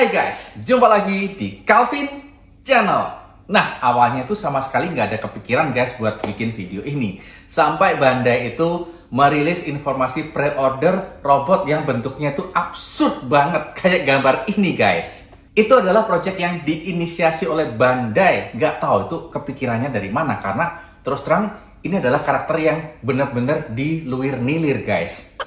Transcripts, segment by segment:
Hai guys, jumpa lagi di Calvin Channel. Nah, awalnya itu sama sekali nggak ada kepikiran guys buat bikin video ini. Sampai Bandai itu merilis informasi pre-order robot yang bentuknya itu absurd banget. Kayak gambar ini guys. Itu adalah project yang diinisiasi oleh Bandai. Nggak tahu itu kepikirannya dari mana. Karena terus terang ini adalah karakter yang benar-benar diluir-nilir guys.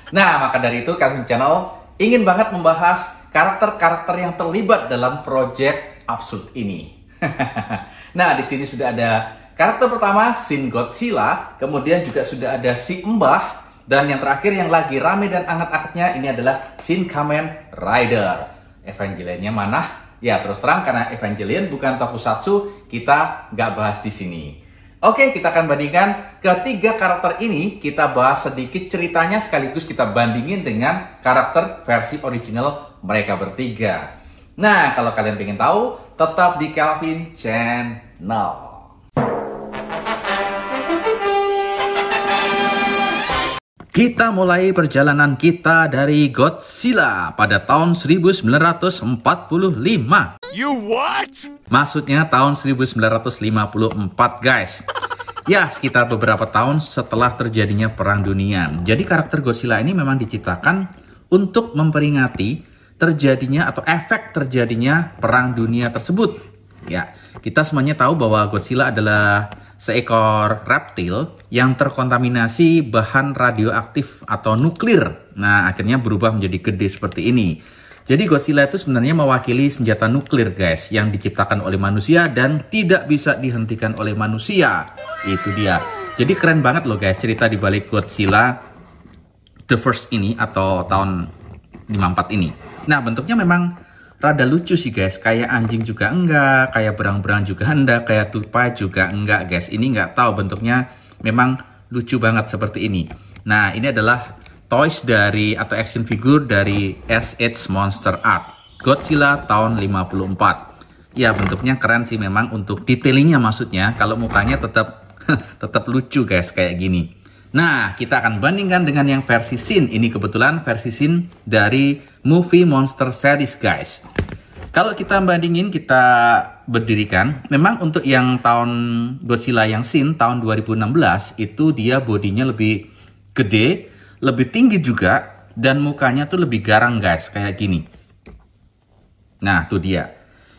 Nah, maka dari itu Calvin Channel ingin banget membahas karakter-karakter yang terlibat dalam project absurd ini. Nah, di sini sudah ada karakter pertama, Shin Godzilla, kemudian juga sudah ada si Mbah, dan yang terakhir yang lagi rame dan anget-angetnya ini adalah Shin Kamen Rider. Evangelion-nya mana? Ya, terus terang karena Evangelion bukan tokusatsu, kita nggak bahas di sini. Oke, kita akan bandingkan ketiga karakter ini. Kita bahas sedikit ceritanya sekaligus kita bandingin dengan karakter versi original mereka bertiga. Nah, kalau kalian pengen tahu, tetap di Calvin Channel. Kita mulai perjalanan kita dari Godzilla pada tahun 1945. You what? Maksudnya tahun 1954 guys. Ya, sekitar beberapa tahun setelah terjadinya Perang Dunia. Jadi karakter Godzilla ini memang diciptakan untuk memperingati terjadinya atau efek terjadinya Perang Dunia tersebut. Ya, kita semuanya tahu bahwa Godzilla adalah seekor reptil yang terkontaminasi bahan radioaktif atau nuklir. Nah, akhirnya berubah menjadi gede seperti ini. Jadi Godzilla itu sebenarnya mewakili senjata nuklir guys, yang diciptakan oleh manusia dan tidak bisa dihentikan oleh manusia. Itu dia. Jadi keren banget loh guys cerita di balik Godzilla The First ini atau tahun 54 ini. Nah, bentuknya memang rada lucu sih guys, kayak anjing juga enggak, kayak berang-berang juga enggak, kayak tupai juga enggak guys. Ini enggak tahu, bentuknya memang lucu banget seperti ini. Nah, ini adalah toys dari atau action figure dari SH Monster Art Godzilla tahun 54. Ya, bentuknya keren sih memang untuk detailingnya maksudnya. Kalau mukanya tetap lucu guys kayak gini. Nah, kita akan bandingkan dengan yang versi Shin. Ini kebetulan versi Shin dari Movie Monster Series guys. Kalau kita bandingin, kita berdirikan, memang untuk yang tahun Godzilla yang Shin tahun 2016 itu dia bodinya lebih gede, lebih tinggi juga, dan mukanya tuh lebih garang guys, kayak gini. Nah, tuh dia.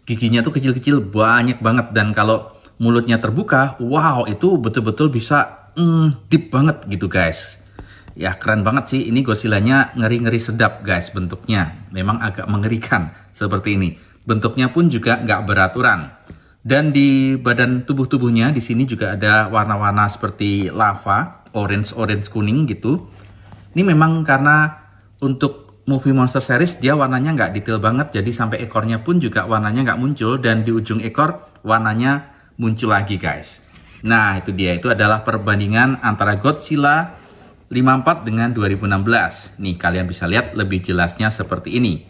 Giginya tuh kecil-kecil banyak banget, dan kalau mulutnya terbuka, wow, itu betul-betul bisa deep banget gitu guys. Ya, keren banget sih. Ini Godzilla-nya ngeri-ngeri sedap guys bentuknya. Memang agak mengerikan seperti ini. Bentuknya pun juga nggak beraturan. Dan di badan tubuhnya di sini juga ada warna-warna seperti lava, orange kuning gitu. Ini memang karena untuk Movie Monster Series dia warnanya nggak detail banget. Jadi sampai ekornya pun juga warnanya nggak muncul. Dan di ujung ekor warnanya muncul lagi guys. Nah, itu dia. Itu adalah perbandingan antara Godzilla 54 dengan 2016. Nih, kalian bisa lihat lebih jelasnya seperti ini.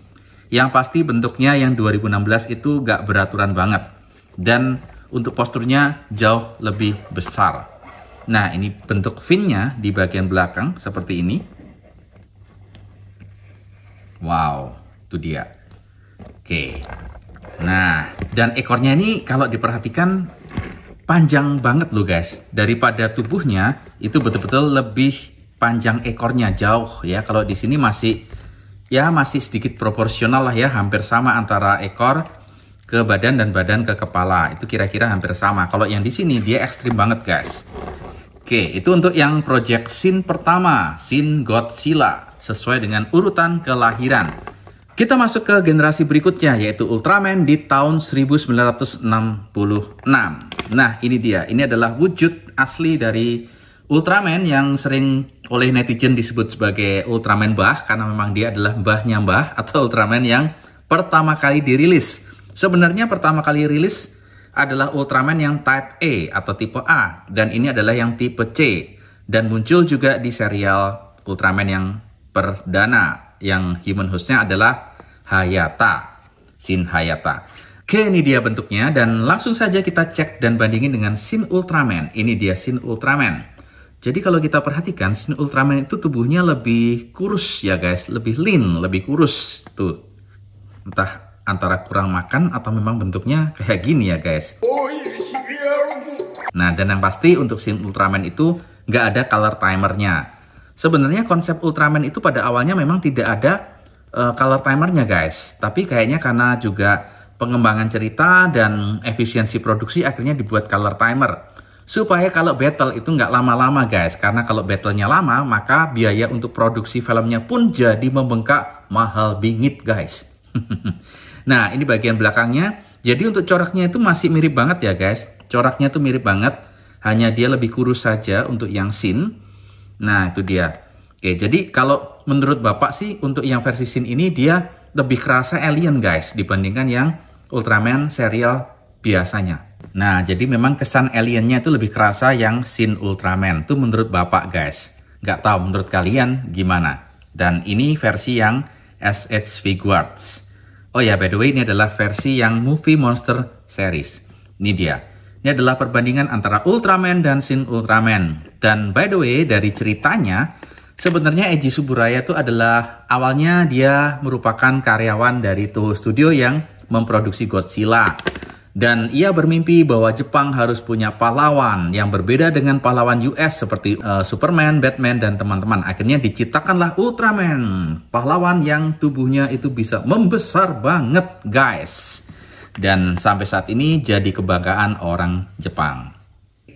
Yang pasti bentuknya yang 2016 itu gak beraturan banget. Dan untuk posturnya jauh lebih besar. Nah, ini bentuk fin-nya di bagian belakang seperti ini. Wow, itu dia. Oke. Nah, dan ekornya ini kalau diperhatikan panjang banget loh guys. Daripada tubuhnya itu betul-betul lebih panjang ekornya jauh ya. Kalau di sini masih sedikit proporsional lah ya, hampir sama antara ekor ke badan dan badan ke kepala. Itu kira-kira hampir sama. Kalau yang di sini dia ekstrim banget guys. Oke, itu untuk yang project Shin pertama, Shin Godzilla, sesuai dengan urutan kelahiran. Kita masuk ke generasi berikutnya, yaitu Ultraman di tahun 1966. Nah, ini dia. Ini adalah wujud asli dari Ultraman yang sering oleh netizen disebut sebagai Ultraman Mbah, karena memang dia adalah mbahnya Mbah atau Ultraman yang pertama kali dirilis. Sebenarnya pertama kali rilis adalah Ultraman yang Type A atau tipe A, dan ini adalah yang tipe C. Dan muncul juga di serial Ultraman yang perdana, yang human host-nya adalah Hayata, Shin Hayata. Oke, ini dia bentuknya, dan langsung saja kita cek dan bandingin dengan Shin Ultraman. Ini dia Shin Ultraman. Jadi kalau kita perhatikan, Shin Ultraman itu tubuhnya lebih kurus ya guys, lebih lean, lebih kurus. Tuh, Entah antara kurang makan atau memang bentuknya kayak gini ya guys. Nah, dan yang pasti untuk Shin Ultraman itu nggak ada color timernya. Sebenarnya konsep Ultraman itu pada awalnya memang tidak ada color timernya guys. Tapi kayaknya karena juga pengembangan cerita dan efisiensi produksi akhirnya dibuat color timer. Supaya kalau battle itu nggak lama-lama guys. Karena kalau battlenya lama, maka biaya untuk produksi filmnya pun jadi membengkak mahal bingit guys. Nah, ini bagian belakangnya. Jadi untuk coraknya itu masih mirip banget ya guys. Coraknya tuh mirip banget. Hanya dia lebih kurus saja untuk yang Shin. Nah, itu dia. Oke, jadi kalau menurut Bapak sih untuk yang versi Shin ini dia lebih kerasa alien guys. Dibandingkan yang Ultraman serial biasanya. Nah, jadi memang kesan aliennya itu lebih kerasa yang Shin Ultraman. Itu menurut Bapak guys. Nggak tahu menurut kalian gimana. Dan ini versi yang SH Figuarts. Oh ya, by the way, ini adalah versi yang Movie Monster Series. Ini dia. Ini adalah perbandingan antara Ultraman dan Shin Ultraman. Dan by the way, dari ceritanya, sebenarnya Eiji Tsuburaya itu adalah awalnya dia merupakan karyawan dari Toho Studio yang memproduksi Godzilla. Dan ia bermimpi bahwa Jepang harus punya pahlawan yang berbeda dengan pahlawan US seperti Superman, Batman, dan teman-teman. Akhirnya diciptakanlah Ultraman, pahlawan yang tubuhnya itu bisa membesar banget guys. Dan sampai saat ini jadi kebanggaan orang Jepang.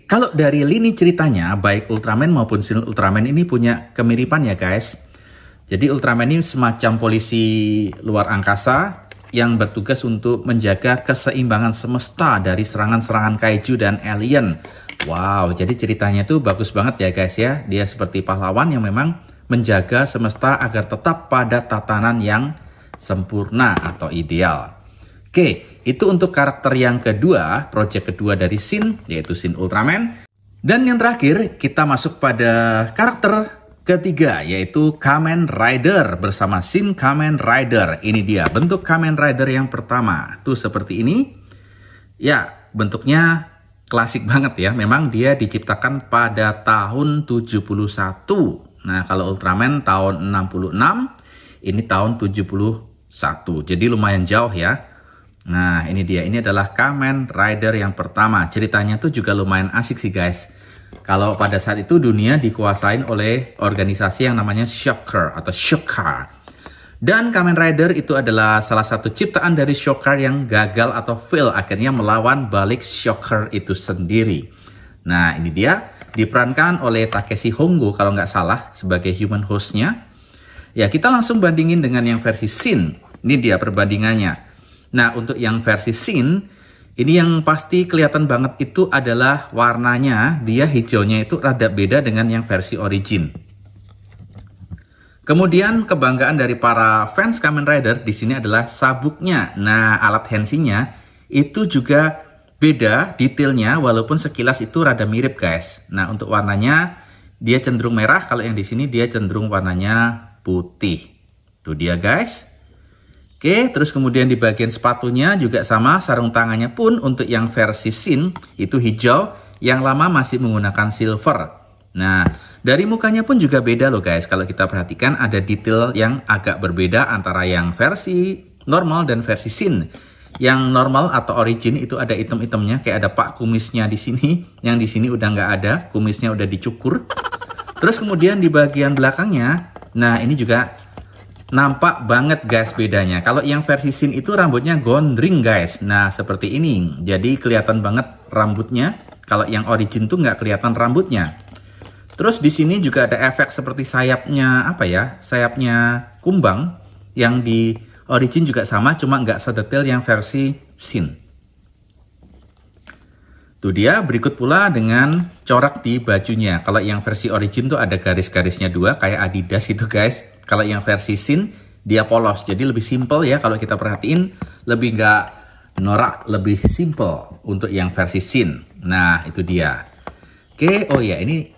Kalau dari lini ceritanya, baik Ultraman maupun Shin Ultraman ini punya kemiripan ya guys. Jadi Ultraman ini semacam polisi luar angkasa yang bertugas untuk menjaga keseimbangan semesta dari serangan-serangan kaiju dan alien. Wow, jadi ceritanya itu bagus banget ya guys ya. Dia seperti pahlawan yang memang menjaga semesta agar tetap pada tatanan yang sempurna atau ideal. Oke, itu untuk karakter yang kedua, project kedua dari Shin, yaitu Shin Ultraman. Dan yang terakhir, kita masuk pada karakter ketiga, yaitu Kamen Rider bersama Shin Kamen Rider. Ini dia bentuk Kamen Rider yang pertama. Tuh seperti ini. Ya, bentuknya klasik banget ya. Memang dia diciptakan pada tahun 71. Nah, kalau Ultraman tahun 66, ini tahun 71. Jadi lumayan jauh ya. Nah, ini dia. Ini adalah Kamen Rider yang pertama. Ceritanya tuh juga lumayan asik sih guys. Kalau pada saat itu dunia dikuasain oleh organisasi yang namanya Shocker atau Shocker. Dan Kamen Rider itu adalah salah satu ciptaan dari Shocker yang gagal atau fail. Akhirnya melawan balik Shocker itu sendiri. Nah, ini dia. Diperankan oleh Takeshi Hongo kalau nggak salah sebagai human hostnya. Ya, kita langsung bandingin dengan yang versi Shin. Ini dia perbandingannya. Nah, untuk yang versi Shin, ini yang pasti kelihatan banget itu adalah warnanya. Dia hijaunya itu rada beda dengan yang versi origin. Kemudian kebanggaan dari para fans Kamen Rider di sini adalah sabuknya. Nah, alat hensinya itu juga beda detailnya walaupun sekilas itu rada mirip guys. Nah, untuk warnanya dia cenderung merah, kalau yang di sini dia cenderung warnanya putih. Tuh dia guys. Oke, terus kemudian di bagian sepatunya juga sama, sarung tangannya pun untuk yang versi Shin itu hijau, yang lama masih menggunakan silver. Nah, dari mukanya pun juga beda loh guys. Kalau kita perhatikan ada detail yang agak berbeda antara yang versi normal dan versi Shin. Yang normal atau origin itu ada item-itemnya, kayak ada pak kumisnya di sini, yang di sini udah nggak ada, kumisnya udah dicukur. Terus kemudian di bagian belakangnya, nah ini juga nampak banget guys bedanya. Kalau yang versi Shin itu rambutnya gondring guys. Nah seperti ini. Jadi kelihatan banget rambutnya. Kalau yang origin tuh nggak kelihatan rambutnya. Terus di sini juga ada efek seperti sayapnya apa ya? Sayapnya kumbang. Yang di origin juga sama, cuma nggak sedetail yang versi Shin. Tuh dia, berikut pula dengan corak di bajunya. Kalau yang versi origin tuh ada garis-garisnya dua kayak Adidas itu guys. Kalau yang versi Shin dia polos, jadi lebih simple ya. Kalau kita perhatiin lebih nggak norak, lebih simple untuk yang versi Shin. Nah itu dia. Oke, oh ya ini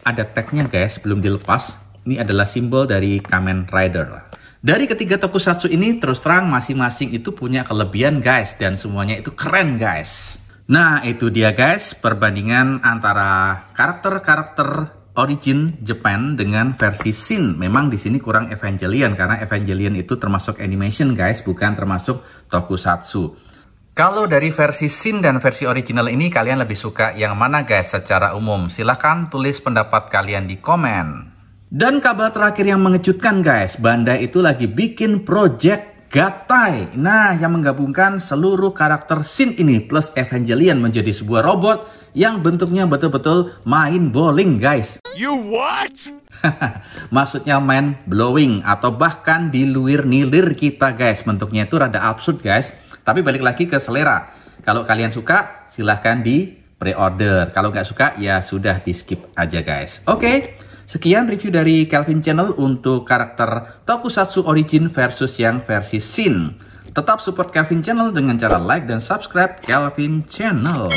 ada tagnya guys, belum dilepas. Ini adalah simbol dari Kamen Rider. Dari ketiga tokusatsu ini terus terang masing-masing itu punya kelebihan guys, dan semuanya itu keren guys. Nah itu dia guys, perbandingan antara karakter-karakter Origin Japan dengan versi Shin. Memang di sini kurang Evangelion karena Evangelion itu termasuk animation guys, bukan termasuk tokusatsu. Kalau dari versi Shin dan versi original ini kalian lebih suka yang mana guys secara umum? Silahkan tulis pendapat kalian di komen. Dan kabar terakhir yang mengejutkan guys, Bandai itu lagi bikin project Gatai. Nah, yang menggabungkan seluruh karakter Shin ini plus Evangelion menjadi sebuah robot yang bentuknya betul-betul main bowling guys. You what? Maksudnya main blowing atau bahkan diluir-nilir kita guys. Bentuknya itu rada absurd guys. Tapi balik lagi ke selera. Kalau kalian suka, silahkan di pre-order. Kalau nggak suka, ya sudah di skip aja guys. Oke, sekian review dari Kelvin Channel untuk karakter Tokusatsu Origin versus yang versi Shin. Tetap support Kelvin Channel dengan cara like dan subscribe Kelvin Channel.